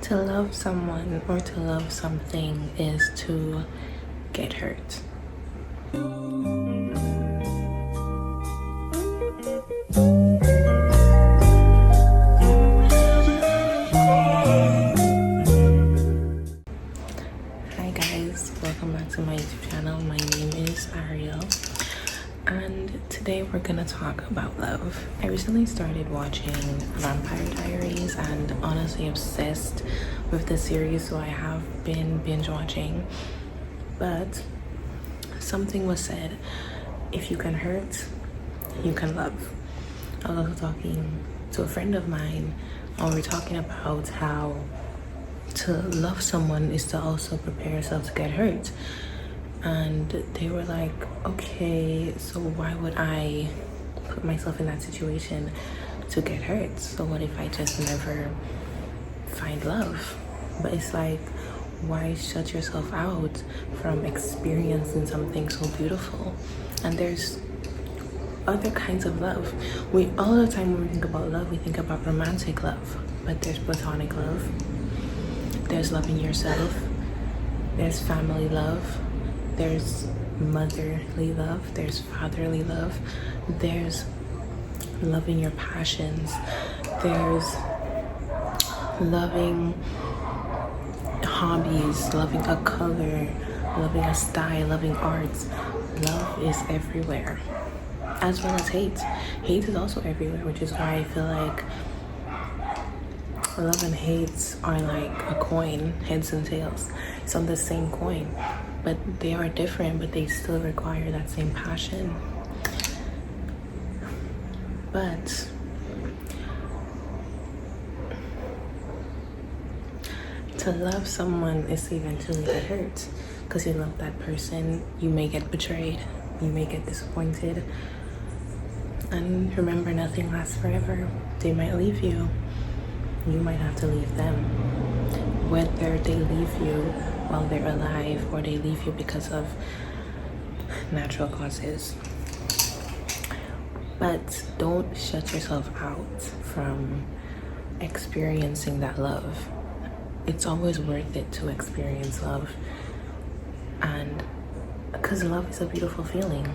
To love someone or to love something is to get hurt. Hi guys, welcome back to my YouTube channel. My name is Ariel, and today we're gonna talk about love. I recently started watching Vampire Diaries and honestly obsessed with the series, so I have been binge watching. But something was said: if you can hurt, you can love. I was also talking to a friend of mine, and we were talking about how to love someone is to also prepare yourself to get hurt. And they were like, okay, so why would I put myself in that situation to get hurt? So what if I just never find love? But it's like, why shut yourself out from experiencing something so beautiful? And there's other kinds of love. We all the time when we think about love, we think about romantic love, but there's platonic love, there's loving yourself, there's family love, there's motherly love, there's fatherly love, there's loving your passions, there's loving hobbies, loving a color, loving a style, loving arts. Love is everywhere, as well as hate. Hate is also everywhere, which is why I feel like love and hate are like a coin, heads and tails. It's on the same coin, but they are different, but they still require that same passion. But to love someone is to eventually get hurt, because you love that person. You may get betrayed, you may get disappointed, and remember, nothing lasts forever. They might leave you, you might have to leave them. Whether they leave you while they're alive or they leave you because of natural causes. But don't shut yourself out from experiencing that love. It's always worth it to experience love, and because love is a beautiful feeling.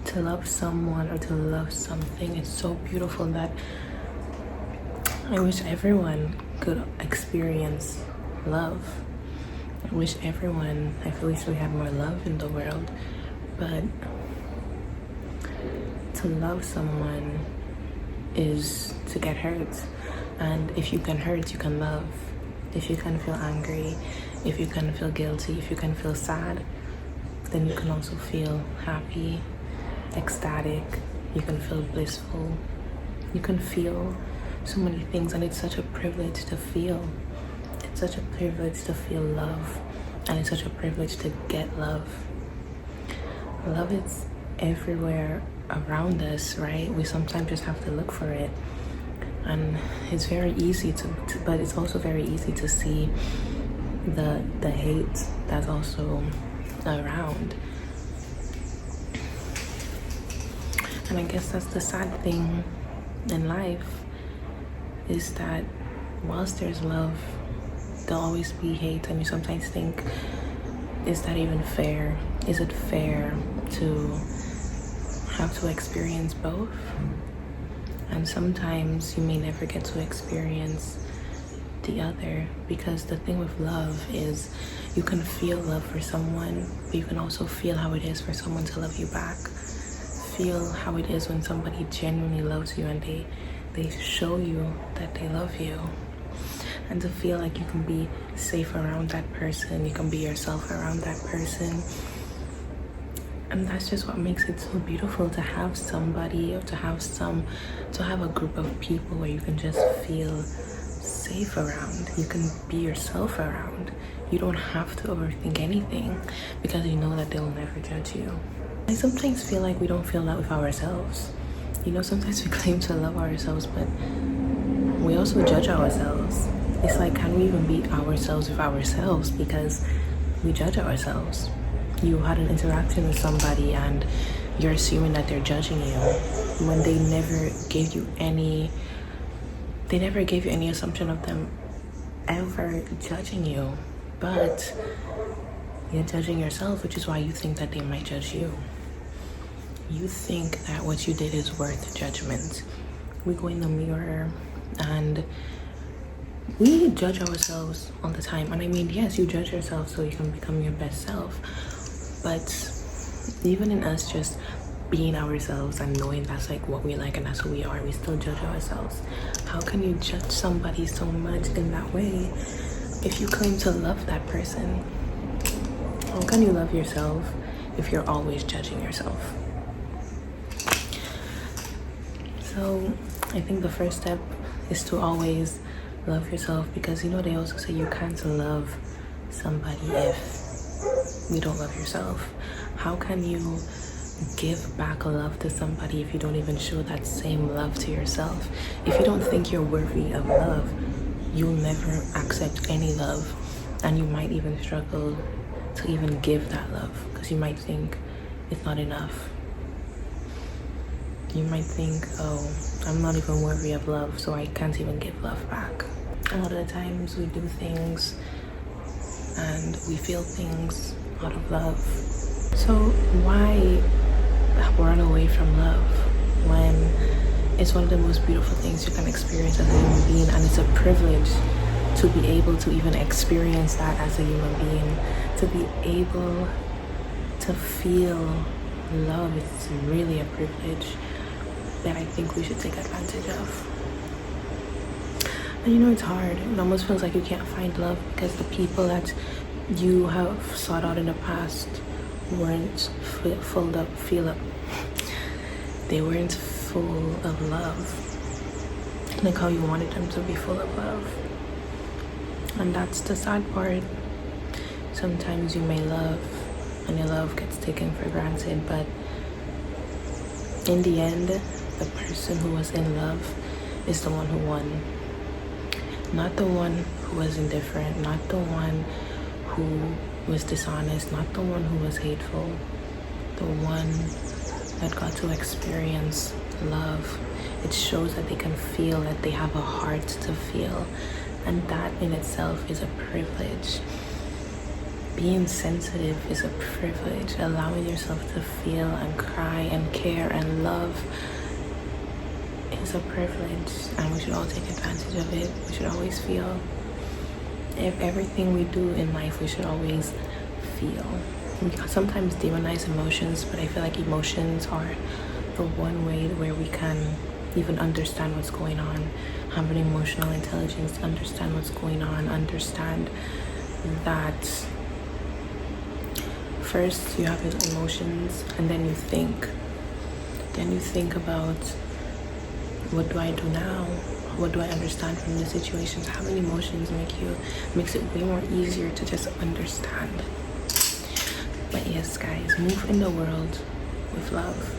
To love someone or to love something, it's so beautiful that I wish everyone could experience love. I wish we had more love in the world. But to love someone is to get hurt. And if you can hurt, you can love. If you can feel angry, if you can feel guilty, if you can feel sad, then you can also feel happy, ecstatic. You can feel blissful. You can feel so many things, and it's such a privilege to feel. It's such a privilege to feel love, and it's such a privilege to get love. Love is everywhere around us, right? We sometimes just have to look for it, and it's very easy but it's also very easy to see the hate that's also around. And I guess that's the sad thing in life, is that whilst there's love, there'll always be hate, and you sometimes think, is that even fair? Is it fair to have to experience both? And sometimes you may never get to experience the other, because the thing with love is you can feel love for someone, but you can also feel how it is for someone to love you back. Feel how it is when somebody genuinely loves you and they show you that they love you. And to feel like you can be safe around that person, you can be yourself around that person. And that's just what makes it so beautiful, to have somebody or to have a group of people where you can just feel safe around. You can be yourself around. You don't have to overthink anything, because you know that they'll never judge you. I sometimes feel like we don't feel that with ourselves. You know, sometimes we claim to love ourselves, but we also judge ourselves. It's like, can we even be ourselves with ourselves? Because we judge ourselves. You had an interaction with somebody and you're assuming that they're judging you when they never gave you any assumption of them ever judging you, but you're judging yourself, which is why you think that they might judge you. You think that what you did is worth judgment. We go in the mirror and we judge ourselves all the time. And I mean, yes, you judge yourself so you can become your best self. But even in us just being ourselves and knowing that's like what we like and that's who we are, we still judge ourselves. How can you judge somebody so much in that way if you claim to love that person? How can you love yourself if you're always judging yourself? So I think the first step is to always love yourself, because you know they also say you can't love somebody if you don't love yourself. How can you give back love to somebody if you don't even show that same love to yourself? If you don't think you're worthy of love, you'll never accept any love, and you might even struggle to even give that love because you might think it's not enough. You might think, oh, I'm not even worthy of love, so I can't even give love back. A lot of the times we do things and we feel things out of love. So why run away from love when it's one of the most beautiful things you can experience as a human being, and it's a privilege to be able to even experience that as a human being, to be able to feel love. It's really a privilege that I think we should take advantage of. And you know, it's hard. It almost feels like you can't find love because the people that you have sought out in the past weren't they weren't full of love, like how you wanted them to be full of love. And that's the sad part. Sometimes you may love and your love gets taken for granted, but in the end, the person who was in love is the one who won. Not the one who was indifferent, not the one who was dishonest, not the one who was hateful. The one that got to experience love. It shows that they can feel, that they have a heart to feel. And that in itself is a privilege. Being sensitive is a privilege. Allowing yourself to feel and cry and care and love is a privilege, and we should all take advantage of it. We should always feel. If everything we do in life, we should always feel. We sometimes demonize emotions, but I feel like emotions are the one way where we can even understand what's going on. Have an emotional intelligence, understand what's going on, understand that first you have your emotions and then you think. Then you think about, what do I do now? What do I understand from the situations? Having emotions makes it way more easier to just understand. But yes, guys, move in the world with love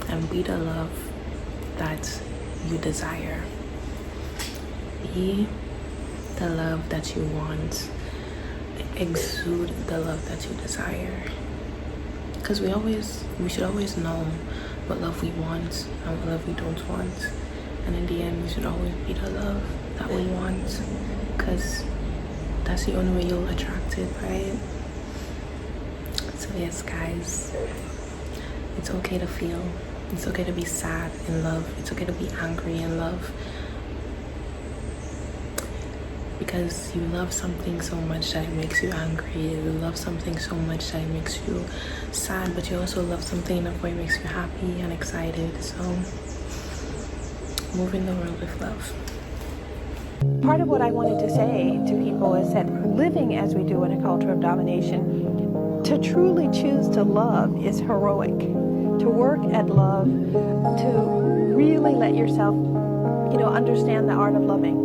and be the love that you desire. Be the love that you want. Exude the love that you desire. Because we should always know what love we want and what love we don't want. And in the end, we should always be the love that we want, because that's the only way you'll attract it, right? So yes, guys, it's okay to feel. It's okay to be sad in love. It's okay to be angry in love. Because you love something so much that it makes you angry. You love something so much that it makes you sad, but you also love something enough where it makes you happy and excited. So move in the world with love. Part of what I wanted to say to people is that living as we do in a culture of domination, to truly choose to love is heroic. To work at love, to really let yourself, understand the art of loving.